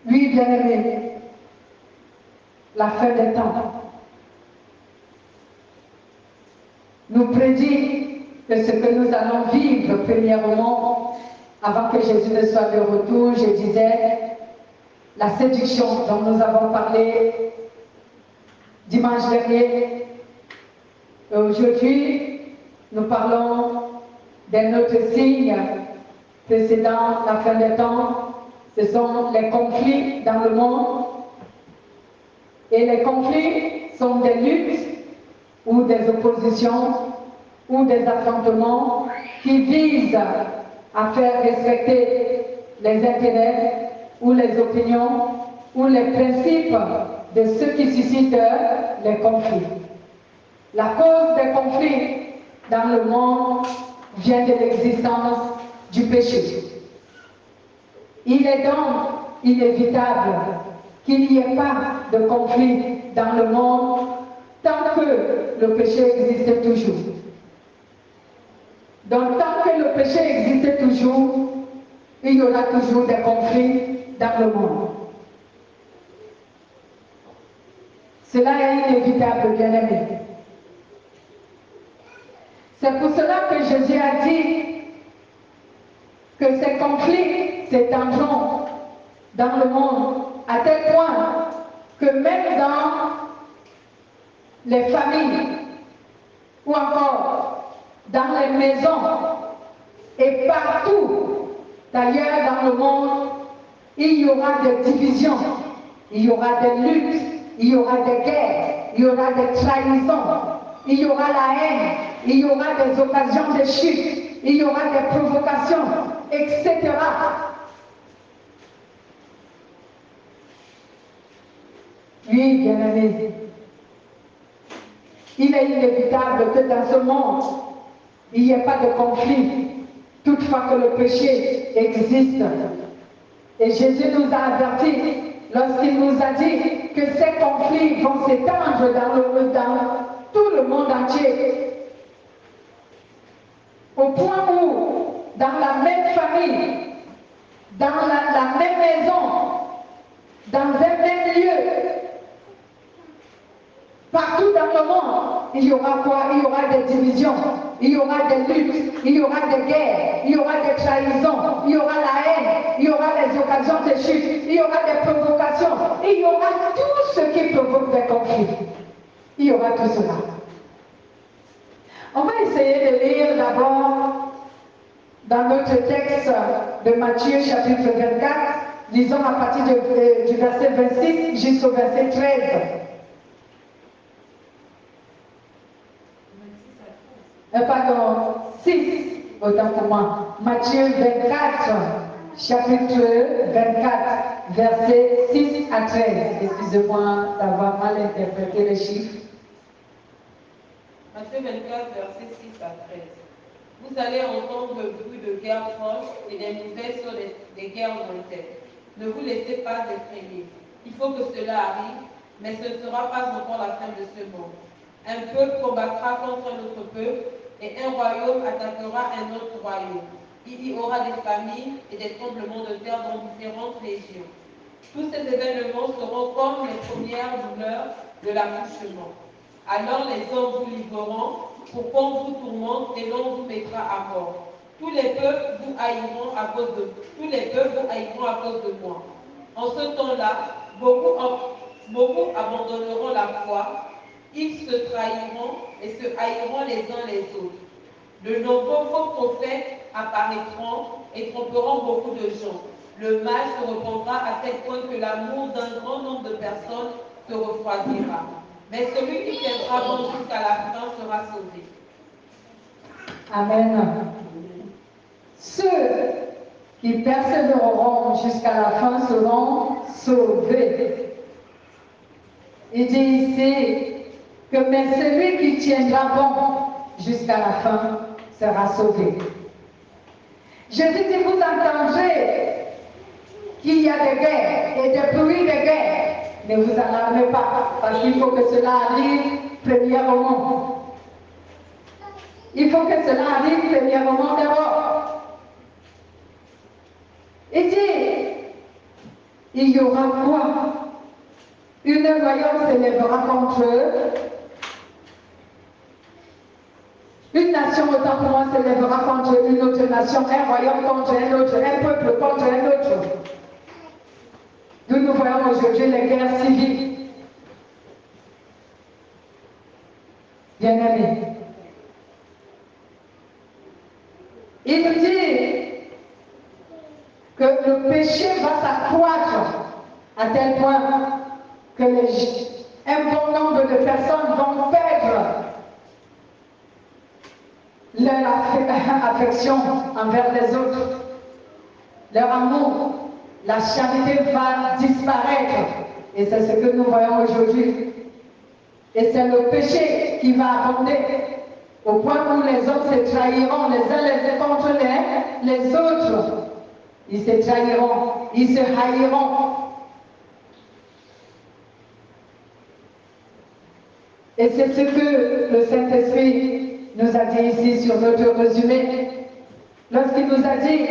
Oui, bien-aimé, la fin des temps nous prédit que ce que nous allons vivre premièrement, avant que Jésus ne soit de retour, je disais, la séduction dont nous avons parlé dimanche dernier. Et aujourd'hui, nous parlons d'un autre signe précédent la fin des temps. Ce sont les conflits dans le monde. Et les conflits sont des luttes ou des oppositions ou des affrontements qui visent à faire respecter les intérêts ou les opinions ou les principes de ceux qui suscitent les conflits. La cause des conflits dans le monde vient de l'existence du péché. Il est donc inévitable qu'il n'y ait pas de conflit dans le monde tant que le péché existe toujours. Donc tant que le péché existe toujours, il y aura toujours des conflits dans le monde. Cela est inévitable, bien-aimé. C'est pour cela que Jésus a dit que ces conflits s'étendront dans le monde à tel point que même dans les familles ou encore dans les maisons et partout d'ailleurs dans le monde, il y aura des divisions, il y aura des luttes, il y aura des guerres, il y aura des trahisons, il y aura la haine, il y aura des occasions de chute, il y aura des provocations, etc. Oui, bien-aimé, il est inévitable que dans ce monde, il n'y ait pas de conflit, toutefois que le péché existe. Et Jésus nous a avertis lorsqu'il nous a dit que ces conflits vont s'étendre dans tout le monde entier. Au point où, dans la même famille, dans la même maison, dans un même lieu, partout dans le monde, il y aura quoi? Il y aura des divisions, il y aura des luttes, il y aura des guerres, il y aura des trahisons, il y aura la haine, il y aura des occasions de chute, il y aura des provocations, il y aura tout ce qui provoque des conflits. Il y aura tout cela. On va essayer de lire d'abord dans notre texte de Matthieu chapitre 24, lisons à partir du verset 26 jusqu'au verset 13. Pardon, 6, autant pour moi. Matthieu 24, chapitre 24, versets 6 à 13. Excusez-moi d'avoir mal interprété les chiffres. Matthieu 24, versets 6 à 13. Vous allez entendre le bruit de guerre proche et des nouvelles sur des guerres lointaines. Ne vous laissez pas effrayer. Il faut que cela arrive, mais ce ne sera pas encore la fin de ce monde. Un peuple combattra contre un autre peuple et un royaume attaquera un autre royaume. Il y aura des famines et des tremblements de terre dans différentes régions. Tous ces événements seront comme les premières douleurs de l'accouchement. Alors les hommes vous livreront pour qu'on vous tourmente et l'on vous mettra à mort. Tous les peuples vous haïront à cause de moi. En ce temps-là, beaucoup abandonneront la foi, ils se trahiront et se haïront les uns les autres. De nombreux faux prophètes apparaîtront et tromperont beaucoup de gens. Le mal se répandra à tel point que l'amour d'un grand nombre de personnes se refroidira. Mais celui qui tiendra bon jusqu'à la fin sera sauvé. Amen. Ceux qui persévéreront jusqu'à la fin seront sauvés. Il dit ici que mais celui qui tiendra bon jusqu'à la fin sera sauvé. Jésus dit, vous entendrez qu'il y a des guerres et des bruits de guerre. Ne vous alarmez pas, parce qu'il faut que cela arrive premièrement. Il faut que cela arrive premièrement d'abord. Il dit, il y aura quoi? Une royaume s'élèvera contre eux. Une nation autant pour moi s'élèvera contre une autre nation, un royaume contre un autre, un peuple contre un autre. D'où nous voyons aujourd'hui les guerres civiles. Bien-aimés. Il dit que le péché va s'accroître à tel point que un bon nombre de personnes vont perdre leur affection envers les autres, leur amour, la charité va disparaître. Et c'est ce que nous voyons aujourd'hui. Et c'est le péché qui va abonder au point où les hommes se trahiront les uns les uns contre les autres. Ils se trahiront, ils se haïront. Et c'est ce que le Saint-Esprit nous a dit ici sur notre résumé, lorsqu'il nous a dit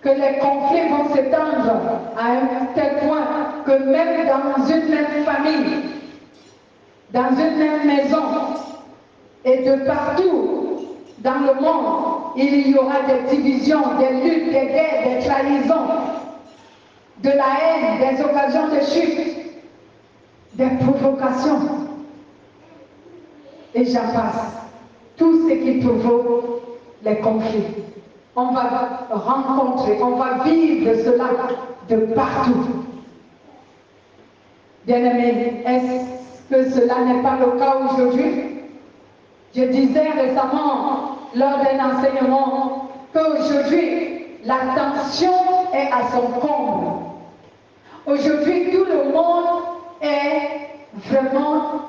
que les conflits vont s'étendre à un tel point que même dans une même famille, dans une même maison, et de partout dans le monde, il y aura des divisions, des luttes, des guerres, des trahisons, de la haine, des occasions de chute, des provocations. Et j'en passe. Tout ce qui provoque les conflits. On va rencontrer, on va vivre cela de partout. Bien-aimés, est-ce que cela n'est pas le cas aujourd'hui? Je disais récemment lors d'un enseignement qu'aujourd'hui, la tension est à son comble. Aujourd'hui, tout le monde est vraiment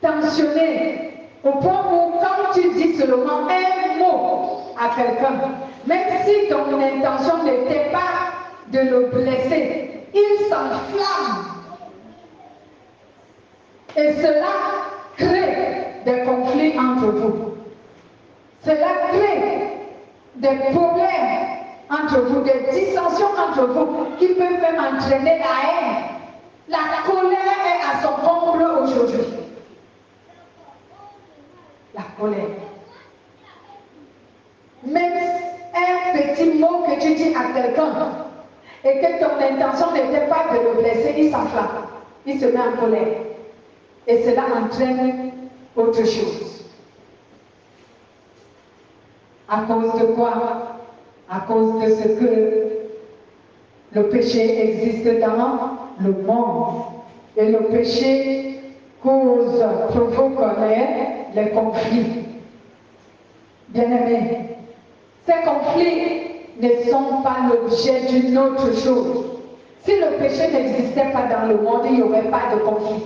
tensionné au point où quand tu dis seulement un mot à quelqu'un, même si ton intention n'était pas de le blesser, il s'enflamme. Et cela crée des conflits entre vous. Cela crée des problèmes entre vous, des dissensions entre vous qui peuvent même entraîner la haine. La colère est à son comble aujourd'hui. La colère. Même un petit mot que tu dis à quelqu'un et que ton intention n'était pas de le blesser, il s'enflamme. Il se met en colère. Et cela entraîne autre chose. À cause de quoi? À cause de ce que le péché existe dans le monde. Et le péché provoque les conflits. Bien-aimés, ces conflits ne sont pas l'objet d'une autre chose. Si le péché n'existait pas dans le monde, il n'y aurait pas de conflit.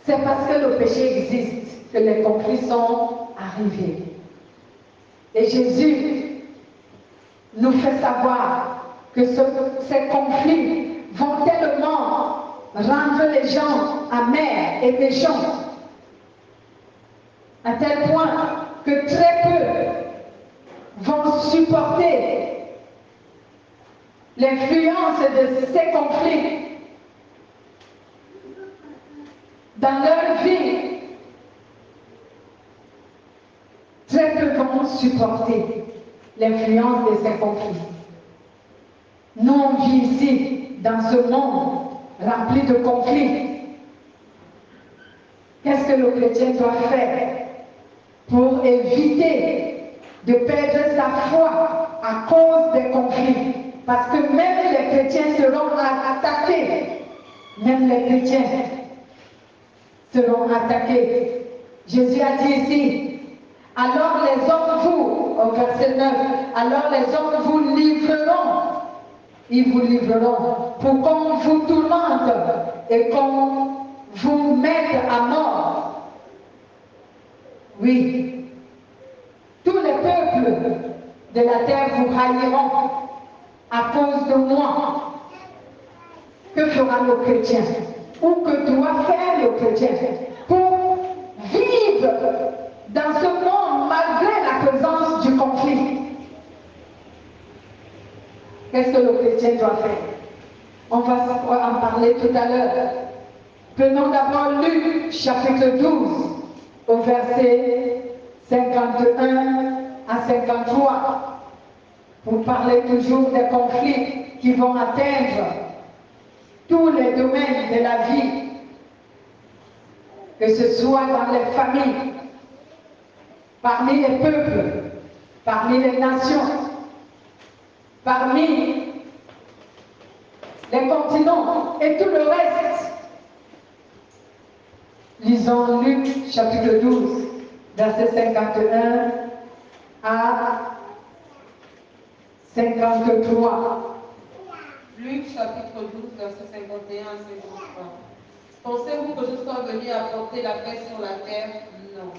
C'est parce que le péché existe que les conflits sont arrivés. Et Jésus nous fait savoir que ces conflits vont tellement rendre les gens amers et méchants, à tel point que très peu vont supporter l'influence de ces conflits dans leur vie. Très peu vont supporter l'influence de ces conflits. Nous, on vit ici, dans ce monde rempli de conflits. Qu'est-ce que le chrétien doit faire pour éviter de perdre sa foi à cause des conflits? Parce que même les chrétiens seront attaqués. Même les chrétiens seront attaqués. Jésus a dit ici, alors les hommes vous, au verset 9, alors les hommes vous livreront, ils vous livreront pour qu'on vous tourmente et qu'on vous mette à mort. Oui, tous les peuples de la terre vous haïront à cause de moi. Que fera le chrétien? Ou que doit faire le chrétien pour vivre dans ce monde malgré la présence du conflit? Qu'est-ce que le chrétien doit faire? On va en parler tout à l'heure. Prenons d'abord Luc chapitre 12 au verset 51 à 53 pour parler toujours des conflits qui vont atteindre tous les domaines de la vie, que ce soit dans les familles, parmi les peuples, parmi les nations, parmi les continents et tout le reste. Lisons Luc chapitre 12, verset 51 à 53. Luc chapitre 12, verset 51 à 53. Pensez-vous que je sois venu apporter la paix sur la terre? Non.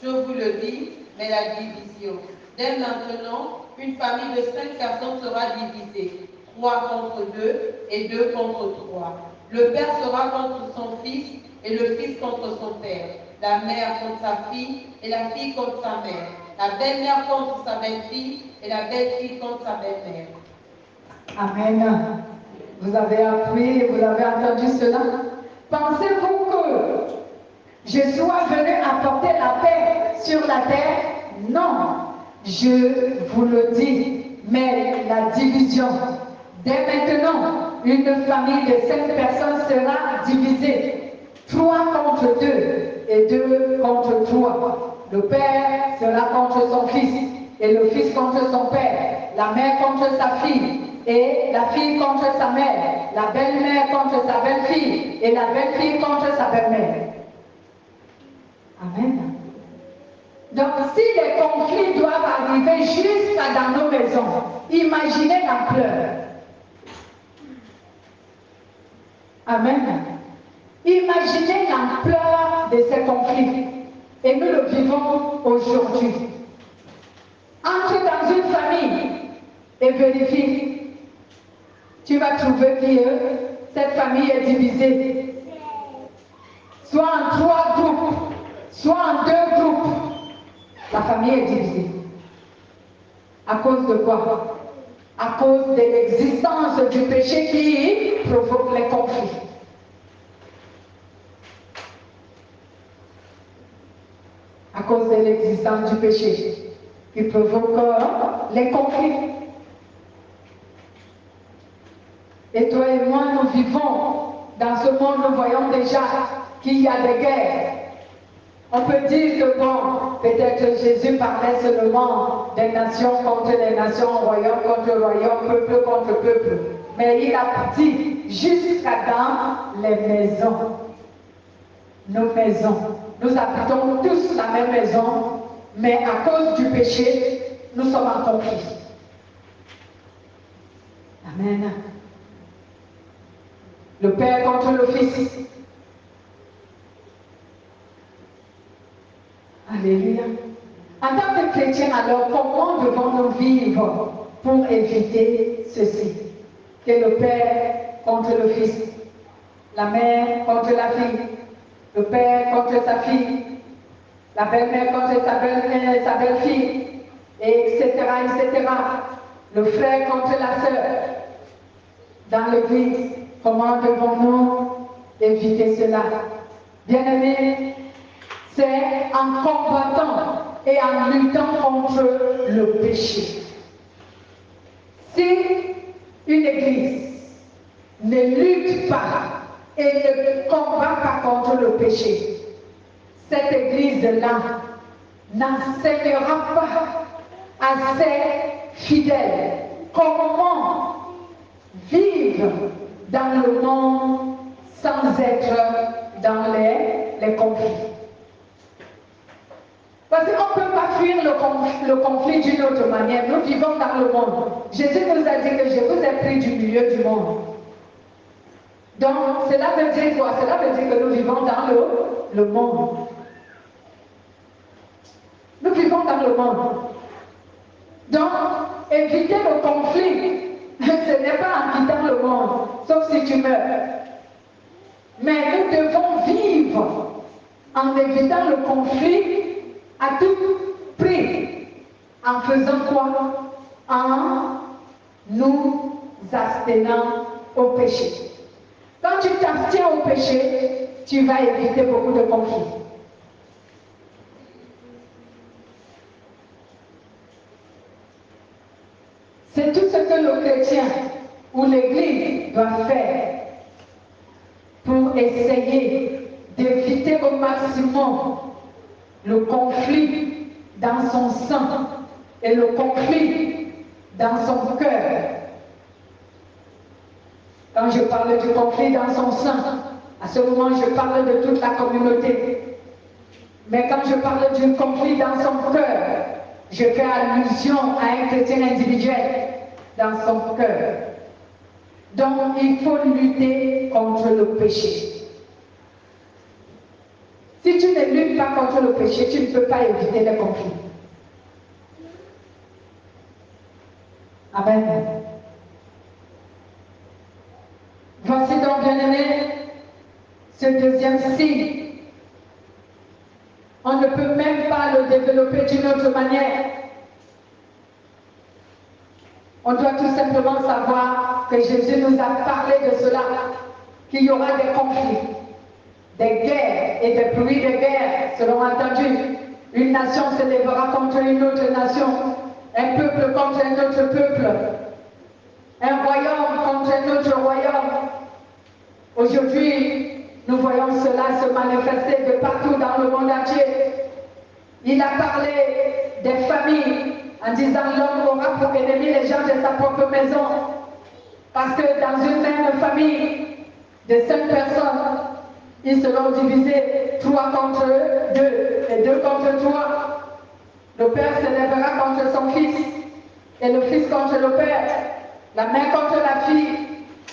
Je vous le dis, mais la division. Dès maintenant, une famille de 5 personnes sera divisée, 3 contre 2 et 2 contre 3. Le père sera contre son fils et le fils contre son père, la mère contre sa fille et la fille contre sa mère, la belle-mère contre sa belle-fille et la belle-fille contre sa belle-mère. Amen. Vous avez appris et vous avez entendu cela? Pensez-vous que je sois venu apporter la paix sur la terre? Non. Je vous le dis, mais la division. Dès maintenant, une famille de 5 personnes sera divisée. 3 contre 2 et 2 contre 3. Le père sera contre son fils et le fils contre son père. La mère contre sa fille et la fille contre sa mère. La belle-mère contre sa belle-fille et la belle-fille contre sa belle-mère. Amen. Donc, si les conflits doivent arriver jusqu'à dans nos maisons, imaginez l'ampleur. Amen. Imaginez l'ampleur de ces conflits. Et nous le vivons aujourd'hui. Entre dans une famille et vérifie. Tu vas trouver que cette famille est divisée. Soit en 3 groupes, soit en 2 groupes. La famille est divisée. À cause de quoi? À cause de l'existence du péché qui provoque les conflits. À cause de l'existence du péché qui provoque les conflits. Et toi et moi, nous vivons dans ce monde, nous voyons déjà qu'il y a des guerres. On peut dire que bon, peut-être Jésus parlait seulement des nations contre les nations, royaume contre royaume, peuple contre peuple. Mais il a dit jusqu'à dans les maisons. Nos maisons. Nous habitons tous la même maison, mais à cause du péché, nous sommes en conflit. Amen. Le père contre le fils. Alléluia. En tant que chrétien, alors, comment devons-nous vivre pour éviter ceci? Que le père contre le fils, la mère contre la fille, le père contre sa fille, la belle-mère contre sa belle-fille, etc., etc. Le frère contre la sœur. Dans l'église, comment devons-nous éviter cela? Bien-aimés, c'est en combattant et en luttant contre le péché. Si une église ne lutte pas et ne combat pas contre le péché, cette église-là n'enseignera pas à ses fidèles comment vivre dans le monde sans être dans les conflits. Parce qu'on ne peut pas fuir le conflit d'une autre manière. Nous vivons dans le monde. Jésus nous a dit que je vous ai pris du milieu du monde. Donc, cela veut dire quoi? Cela veut dire que nous vivons dans le monde. Nous vivons dans le monde. Donc, éviter le conflit, ce n'est pas en quittant le monde, sauf si tu meurs. Mais nous devons vivre en évitant le conflit à tout prix. En faisant quoi? En nous abstenant au péché. Quand tu t'abstiens au péché, tu vas éviter beaucoup de conflits. C'est tout ce que le chrétien ou l'Église doit faire pour essayer d'éviter au maximum le conflit dans son sein et le conflit dans son cœur. Quand je parle du conflit dans son sein, à ce moment je parle de toute la communauté. Mais quand je parle du conflit dans son cœur, je fais allusion à un chrétien individuel dans son cœur. Donc il faut lutter contre le péché. Si tu ne luttes pas contre le péché, tu ne peux pas éviter les conflits. Amen. Voici donc, bien-aimés, ce deuxième signe. On ne peut même pas le développer d'une autre manière. On doit tout simplement savoir que Jésus nous a parlé de cela, qu'il y aura des conflits, des guerres et des bruits de guerre seront entendus. Une nation se lèvera contre une autre nation, un peuple contre un autre peuple, un royaume contre un autre royaume. Aujourd'hui, nous voyons cela se manifester de partout dans le monde entier. Il a parlé des familles en disant l'homme aura pour ennemi les gens de sa propre maison. Parce que dans une même famille de 5 personnes, ils seront divisés 3 contre 2 et 2 contre 3. Le père se lèvera contre son fils et le fils contre le père, la mère contre la fille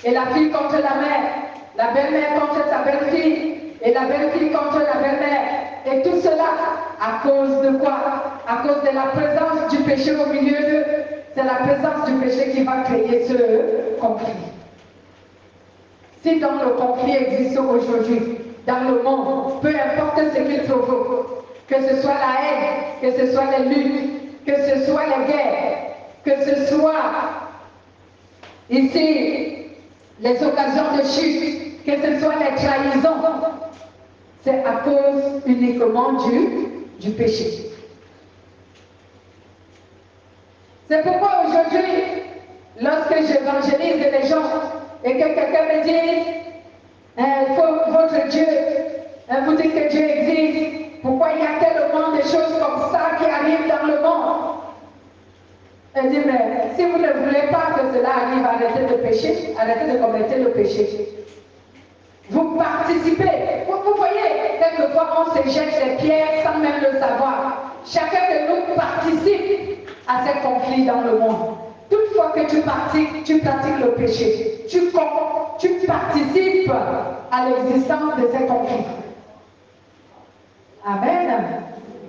et la fille contre la mère, la belle-mère contre sa belle-fille et la belle-fille contre la belle-mère. Et tout cela à cause de quoi? À cause de la présence du péché au milieu d'eux. C'est la présence du péché qui va créer ce conflit. Si donc le conflit existe aujourd'hui dans le monde, peu importe ce qu'il provoque, que ce soit la haine, que ce soit les luttes, que ce soit les guerres, que ce soit ici les occasions de chute, que ce soit les trahisons, c'est à cause uniquement du péché. C'est pourquoi aujourd'hui, lorsque j'évangélise les gens et que quelqu'un me dit votre Dieu, vous dites que Dieu existe, pourquoi il y a tellement de choses comme ça qui arrivent dans le monde? Elle dit, mais si vous ne voulez pas que cela arrive, arrêtez de pécher, arrêtez de commettre le péché. Vous participez. Vous voyez, quelquefois on se jette des pierres sans même le savoir. Chacun de nous participe à ces conflits dans le monde. Toutefois que tu pratiques le péché. Tu participes à l'existence de ces conflits. Amen.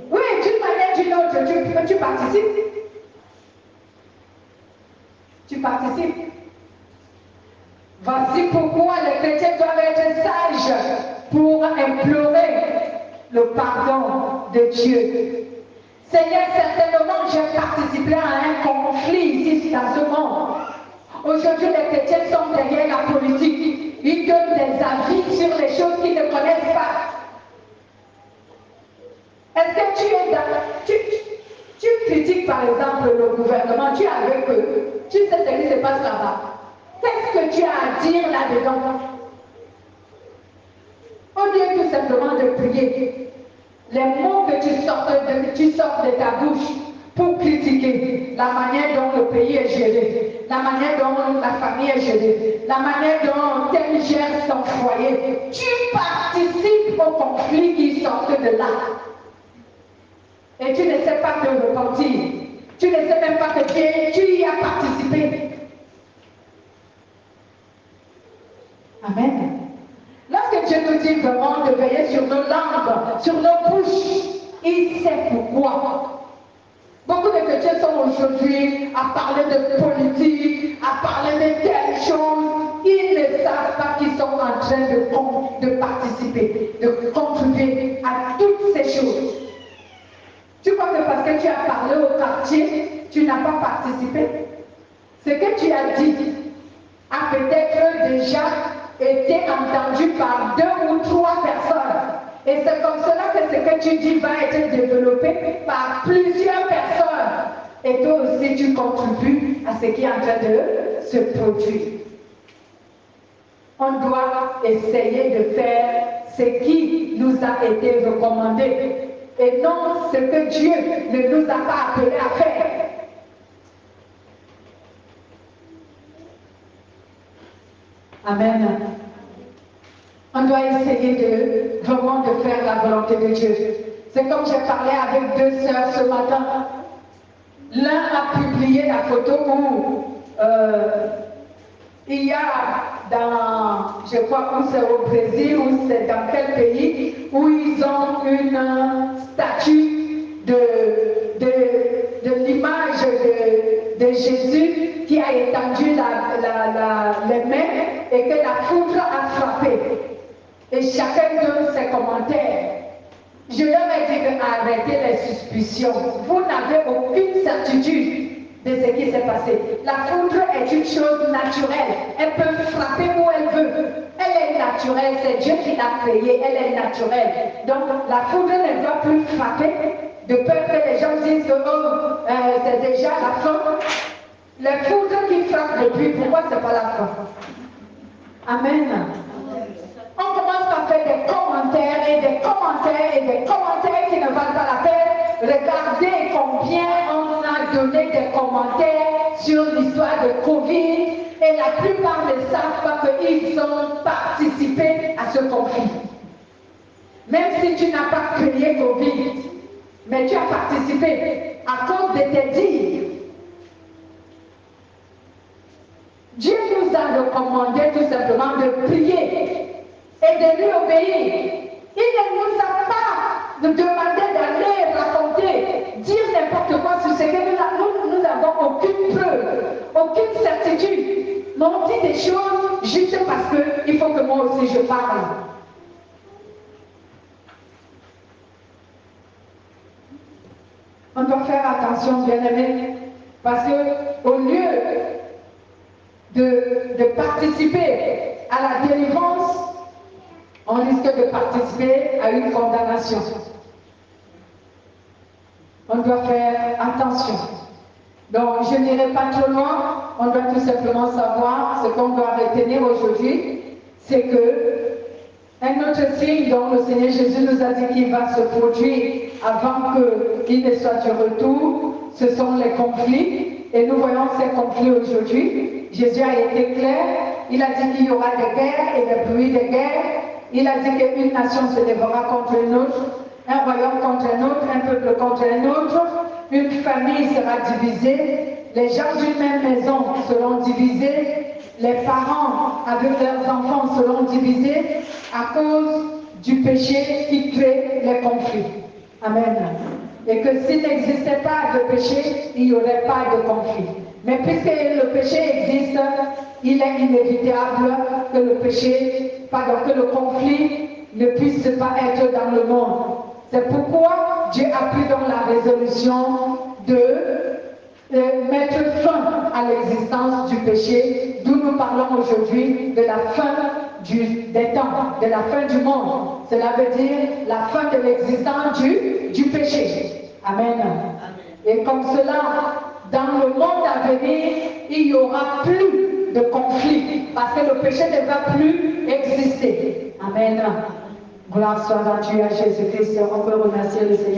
Oui, d'une manière ou d'une autre, tu participes. Tu participes. Voici pourquoi les chrétiens doivent être sages pour implorer le pardon de Dieu. Seigneur, certainement j'ai participé à un conflit ici dans ce monde. Aujourd'hui, les chrétiens sont derrière la politique. Ils donnent des avis sur les choses qu'ils ne connaissent pas. Est-ce que tu es dans... Tu critiques par exemple le gouvernement, tu es avec eux, tu sais ce qui se passe là-bas. Qu'est-ce que tu as à dire là-dedans? Au lieu tout simplement de prier, les mots que tu sors de ta bouche pour critiquer la manière dont le pays est géré, la manière dont la famille est gérée, la manière dont tel gère son foyer, tu participes au conflit qui sort de là. Et tu ne sais pas te repentir. Tu ne sais même pas que tu y as participé. Amen. Lorsque Dieu nous dit vraiment de veiller sur nos langues, sur nos bouches, il sait pourquoi. Beaucoup de chrétiens sont aujourd'hui à parler de politique, à parler de telles choses. Ils ne savent pas qu'ils sont en train de participer, de contribuer à toutes ces choses. Tu crois que parce que tu as parlé au quartier, tu n'as pas participé? Ce que tu as dit a peut-être déjà été entendu par 2 ou 3 personnes. Et c'est comme cela que ce que tu dis va être développé par plusieurs personnes. Et toi aussi, tu contribues à ce qui est en train de se produire. On doit essayer de faire ce qui nous a été recommandé et non ce que Dieu ne nous a pas appelé à faire. Amen. On doit essayer vraiment de faire la volonté de Dieu. C'est comme j'ai parlé avec 2 sœurs ce matin. L'un a publié la photo où il y a dans, je crois que c'est au Brésil ou c'est dans quel pays, où ils ont une statue de l'image de Jésus qui a étendu les mains et que la foudre a frappé. Et chacun donne ses commentaires. Je leur ai dit d'arrêter les suspicions. Vous n'avez aucune certitude de ce qui s'est passé. La foudre est une chose naturelle. Elle peut frapper où elle veut. Elle est naturelle. C'est Dieu qui l'a créée. Elle est naturelle. Donc la foudre ne doit plus frapper de peur que les gens disent que c'est déjà la fin. Les foudres qui frappent depuis, pourquoi c'est pas la fin? Amen. On commence par faire des commentaires et des commentaires et des commentaires qui ne valent pas la peine. Regardez combien on a donné des commentaires sur l'histoire de Covid et la plupart ne savent pas qu'ils ont participé à ce conflit. Même si tu n'as pas créé Covid, mais tu as participé à cause de tes dires. Dieu nous a recommandé tout simplement de prier et de lui obéir. Il ne nous a pas demandé d'aller raconter, dire n'importe quoi sur ce que nous n'avons aucune preuve, aucune certitude. Mais on dit des choses juste parce qu'il faut que moi aussi je parle. On doit faire attention, bien-aimés, parce qu'au lieu de participer à la délivrance, on risque de participer à une condamnation. On doit faire attention. Donc, je n'irai pas trop loin. On doit tout simplement savoir ce qu'on doit retenir aujourd'hui, c'est que un autre signe dont le Seigneur Jésus nous a dit qu'il va se produire avant qu'il ne soit du retour, ce sont les conflits. Et nous voyons ces conflits aujourd'hui. Jésus a été clair. Il a dit qu'il y aura des guerres et des bruits de guerre. Il a dit qu'une nation se lèvera contre une autre, un royaume contre un autre, un peuple contre un autre, une famille sera divisée, les gens d'une même maison seront divisés, les parents avec leurs enfants seront divisés à cause du péché qui crée les conflits. Amen. Et que s'il n'existait pas de péché, il n'y aurait pas de conflit. Mais puisque le péché existe, il est inévitable que que le conflit ne puisse pas être dans le monde. C'est pourquoi Dieu a pris dans la résolution de mettre fin à l'existence du péché, d'où nous parlons aujourd'hui de la fin des temps, de la fin du monde. Cela veut dire la fin de l'existence du péché. Amen. Et comme cela, dans le monde à venir, il n'y aura plus de conflit, parce que le péché ne va plus exister. Amen. Gloire soit à Dieu, à Jésus-Christ. On peut remercier le Seigneur.